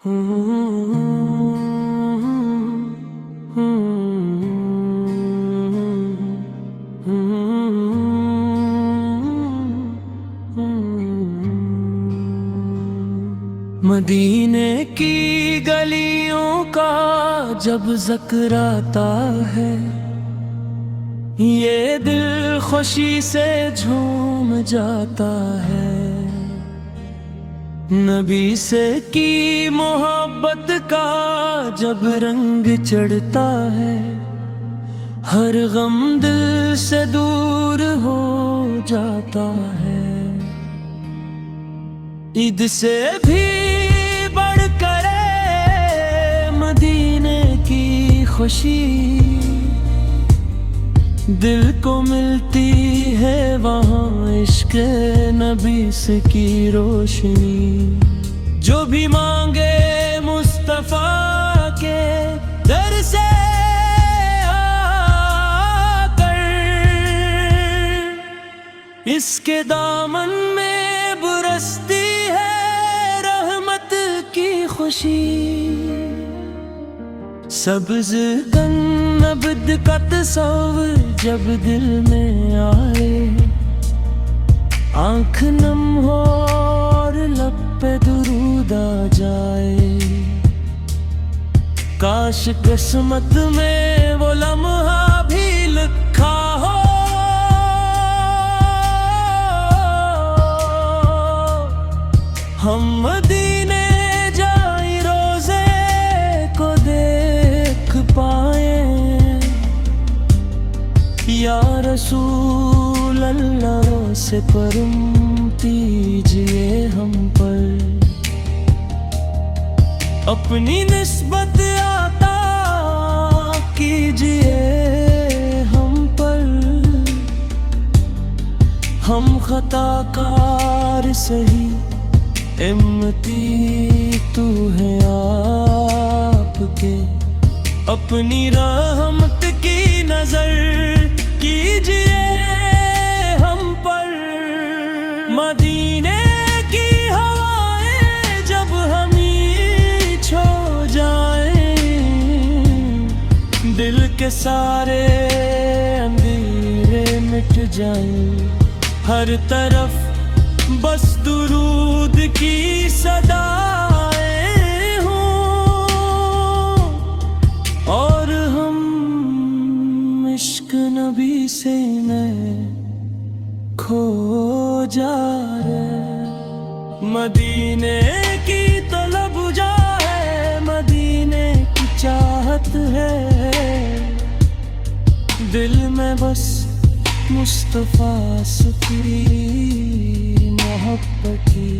मदीने की गलियों का जब जिक्र आता है, ये दिल खुशी से झूम जाता है। नबी से की मोहब्बत का जब रंग चढ़ता है, हर गम दिल से दूर हो जाता है। ईद से भी बढ़कर मदीने की खुशी दिल को मिलती है वहाँ इश्क नबी से की रोशनी। जो भी मांगे मुस्तफा के दर से आकर, इसके दामन में बरसती है रहमत की खुशी। सब्ज़ अब्द का तस्वीर जब दिल में आए, आँख नम हो और लब पे दुरूद आ जाए। काश किस्मत में वो लम्हा भी लिखा हो, हम मदीने जाए रोज़े को देख पाए। या रसूल अल्लाह से करम कीजिए हम पर, अपनी निस्बत आता कीजिए हम पर। हम खताकार सही इम्मती तू है आपके, अपनी रहमत की नजर कीजिए हम पर। मदीने की हवाएं जब हमी छो जाए, दिल के सारे अंधेरे मिट जाए। हर तरफ बस दुरूद की सदाएं हों, और हम इश्क नबी से में खो जा रहे। मदीने की तलब जा है, मदीने की चाहत है। दिल में बस मुस्तफा की मोहब्बत की।